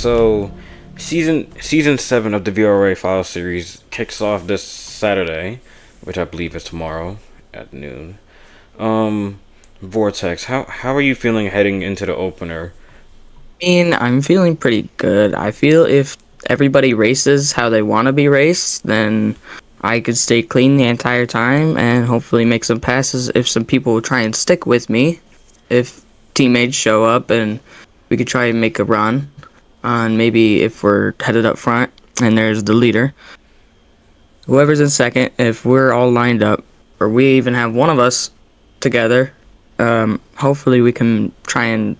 So season 7 of the VRA file series kicks off this Saturday, which I believe is tomorrow at noon. Um, Vortex, how are you feeling heading into the opener? I'm feeling pretty good. I feel if everybody races how they want to be raced, then I could stay clean the entire time and hopefully make some passes if some people will try and stick with me. If teammates show up and we could try and make a run on maybe if we're headed up front and there's the leader. Whoever's in second, if we're all lined up, or we even have one of us together, hopefully we can try and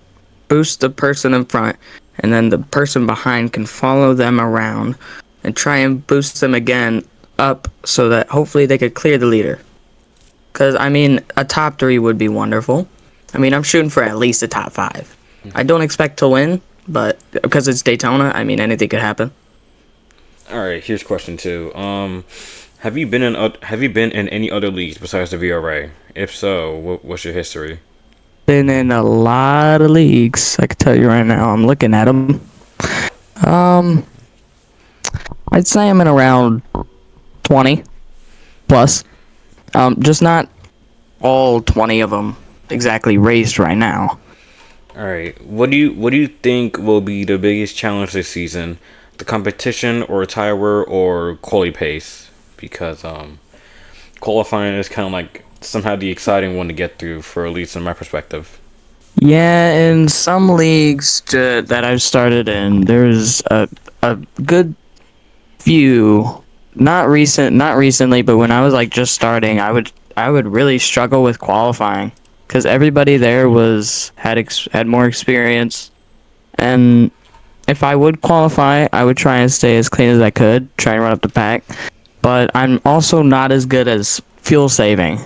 boost the person in front, and then the person behind can follow them around and try and boost them again up so that hopefully they could clear the leader. Because, a top 3 would be wonderful. I'm shooting for at least a top 5. I don't expect to win, but because it's Daytona, anything could happen. All right, here's question 2. Have you been in any other leagues besides the VRA? If so, what's your history? Been in a lot of leagues, I can tell you right now. I'm looking at them. Um, I'd say I'm in around 20 plus. Just not all 20 of them exactly raised right now. All right, what do you think will be the biggest challenge this season? The competition or tire or quality pace? Because qualifying is kind of like somehow the exciting one to get through, for at least in my perspective. Yeah, in some leagues that I've started in, there's a good few, not recently, but when I was like just starting, I would really struggle with qualifying because everybody there had more experience, and if I would qualify, I would try and stay as clean as I could, try and run up the pack. But I'm also not as good as fuel saving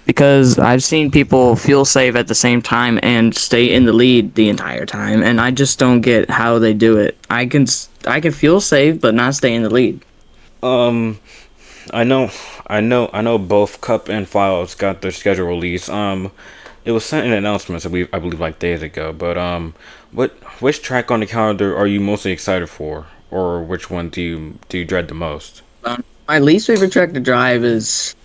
because I've seen people fuel save at the same time and stay in the lead the entire time, and I just don't get how they do it. I can fuel save but not stay in the lead. Um, I know both Cup and Files got their schedule released. It was sent in announcements, I believe like days ago. But which track on the calendar are you mostly excited for, or which one do you dread the most? My least favorite track to drive is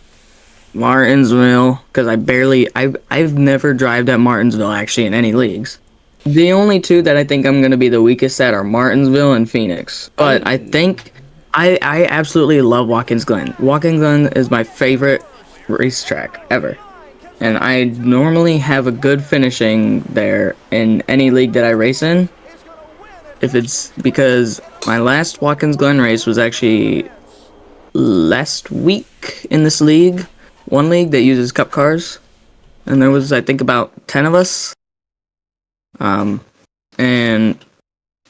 Martinsville because I've never drived at Martinsville actually in any leagues. The only two that I think I'm gonna be the weakest at are Martinsville and Phoenix. But I I think I absolutely love Watkins Glen. Watkins Glen is my favorite racetrack ever. And I normally have a good finishing there in any league that I race in. If it's because my last Watkins Glen race was actually last week in this league, one league that uses cup cars, and there was I think about 10 of us. Um, and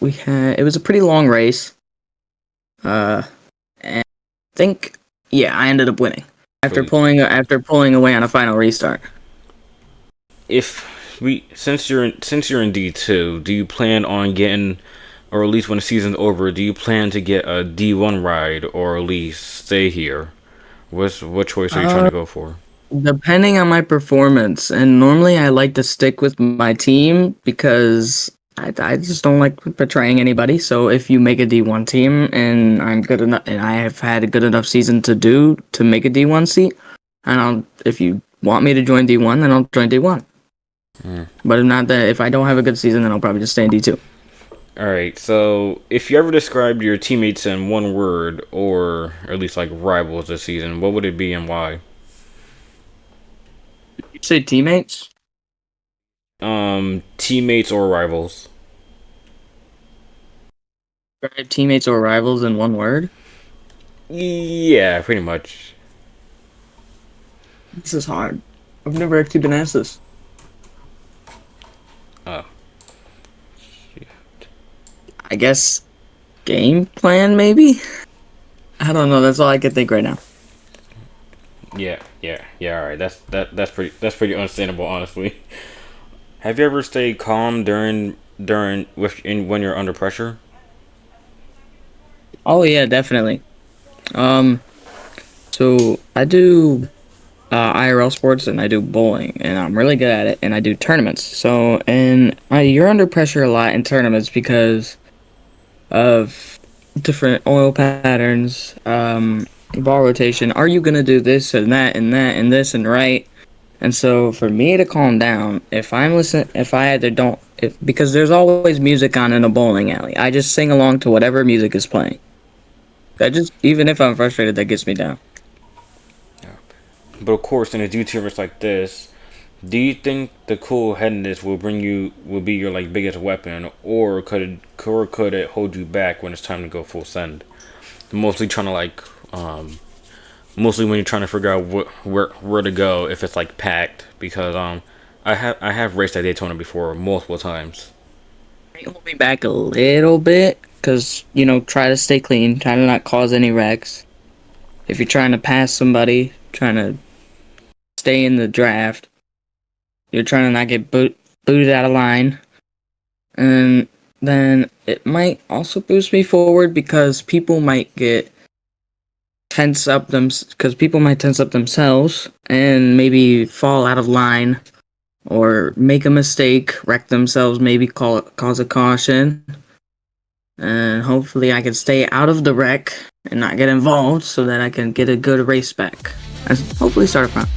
it was a pretty long race. And I think yeah, I ended up winning believe after pulling away on a final restart. if we since you're in D2, do you plan on getting, or at least when the season's over, do you plan to get a D1 ride or at least stay here? What choice are you trying Uh, to go for? Depending on my performance, and normally I like to stick with my team because I just don't like betraying anybody. So if you make a D1 team and I'm good enough, and I have had a good enough season to make a D1 seat, and if you want me to join D1, then I'll join D1. Hmm. But if I don't have a good season, then I'll probably just stay in D2. All right. So, if you ever described your teammates in one word, or at least like rivals this season, what would it be and why? You say teammates? Teammates or rivals? Describe teammates or rivals in one word? Yeah, pretty much. This is hard. I've never actually been asked this. Oh, I guess game plan, maybe? I don't know. That's all I can think right now. yeah. All right. That's pretty understandable, honestly. Have you ever stayed calm when you're under pressure? Oh yeah, definitely. Um, so I do IRL sports and I do bowling, and I'm really good at it. And I do tournaments. So and you're under pressure a lot in tournaments because of different oil patterns, ball rotation. Are you gonna do this and that and that and this and right? And so for me to calm down, if I either don't, if because there's always music on in a bowling alley, I just sing along to whatever music is playing. That just, even if I'm frustrated, that gets me down. But of course, in a YouTubers like this, do you think the cool headedness will be your like biggest weapon, or could it hold you back when it's time to go full send? Mostly trying to like mostly when you're trying to figure out where to go if it's like packed, because I have raced at Daytona before multiple times. It hold me back a little bit, cause try to stay clean, try to not cause any wrecks. If you're trying to pass somebody, trying to stay in the draft, you're trying to not get booted out of line, and then it might also boost me forward because people might get people might tense up themselves and maybe fall out of line or make a mistake, wreck themselves, maybe cause a caution, and hopefully I can stay out of the wreck and not get involved so that I can get a good race back and hopefully start front.